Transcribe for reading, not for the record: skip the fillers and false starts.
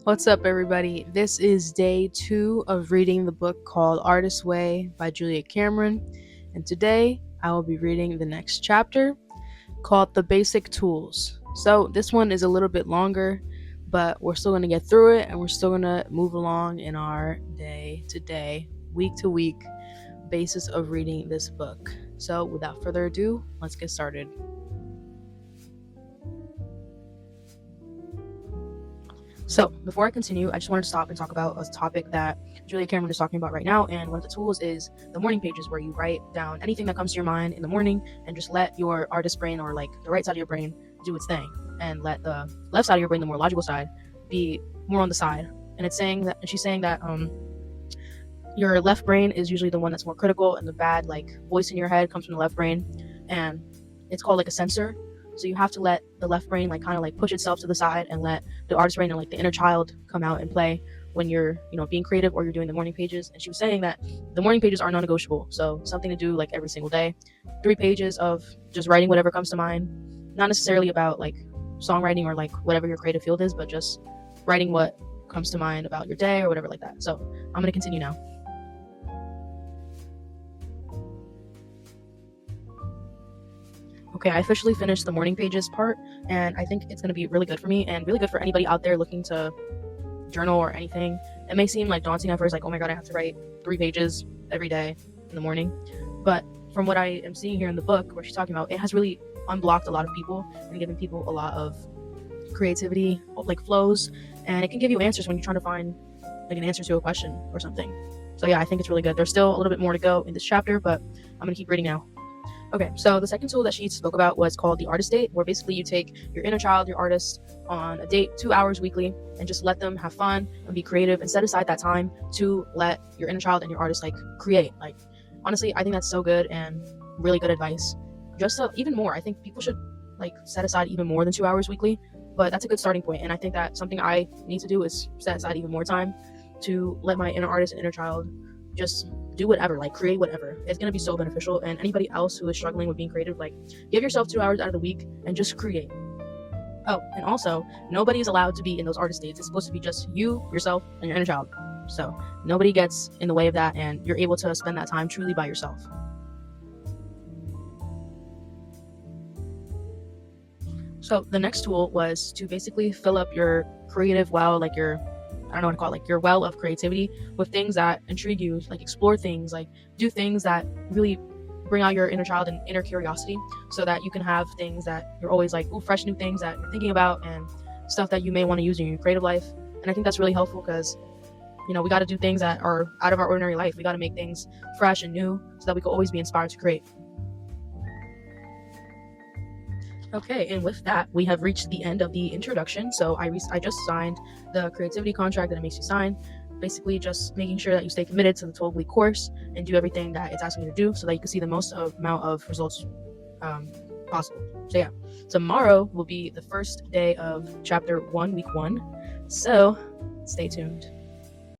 What's up, everybody? This is day 2 of reading the book called Artist's Way by Julia Cameron, and today I will be reading the next chapter called The Basic Tools. So, this one is a little bit longer, but we're still going to get through it and we're still going to move along in our day to day, week to week basis of reading this book. So, without further ado, let's get started. So, before I continue, I just wanted to stop and talk about a topic that Julia Cameron is talking about right now. And one of the tools is the morning pages, where you write down anything that comes to your mind in the morning and just let your artist brain, or like the right side of your brain, do its thing. And let the left side of your brain, the more logical side, be more on the side. And it's saying that, and she's saying that your left brain is usually the one that's more critical, and the bad voice in your head comes from the left brain. And it's called like a censor. So you have to let the left brain kind of push itself to the side and let the artist brain, and the inner child, come out and play when you're being creative or you're doing the morning pages. And she was saying that the morning pages are non-negotiable, so something to do every single day. 3 pages of just writing whatever comes to mind, not necessarily about songwriting or whatever your creative field is, but just writing what comes to mind about your day or whatever like that. So I'm going to continue now. Okay, I officially finished the morning pages part, and I think it's going to be really good for me and really good for anybody out there looking to journal or anything. It may seem daunting at first, oh my god, I have to write 3 pages every day in the morning. But from what I am seeing here in the book, where she's talking about, it has really unblocked a lot of people and given people a lot of creativity, flows, and it can give you answers when you're trying to find an answer to a question or something. So yeah, I think it's really good. There's still a little bit more to go in this chapter, but I'm going to keep reading now. Okay, so the second tool that she spoke about was called the artist date, where basically you take your inner child, your artist, on a date 2 hours weekly and just let them have fun and be creative, and set aside that time to let your inner child and your artist create. Honestly, I think that's so good and really good advice. Just even more, I think people should set aside even more than 2 hours weekly, but that's a good starting point. And I think that something I need to do is set aside even more time to let my inner artist and inner child just do whatever, create whatever. It's going to be so beneficial. And anybody else who is struggling with being creative, give yourself 2 hours out of the week and just create. Oh, and also, nobody is allowed to be in those artist dates. It's supposed to be just you, yourself, and your inner child. So nobody gets in the way of that, and you're able to spend that time truly by yourself. So the next tool was to basically fill up your creative well, I don't know what to call it, your well of creativity, with things that intrigue you, explore things, do things that really bring out your inner child and inner curiosity, so that you can have things that you're always fresh new things that you're thinking about, and stuff that you may want to use in your creative life. And I think that's really helpful because, we got to do things that are out of our ordinary life. We got to make things fresh and new so that we can always be inspired to create. Okay, and with that, we have reached the end of the introduction. So I just signed the creativity contract that it makes you sign, basically just making sure that you stay committed to the 12-week course and do everything that it's asking you to do, so that you can see the most amount of results possible. So yeah, tomorrow will be the first day of chapter 1, week 1. So stay tuned.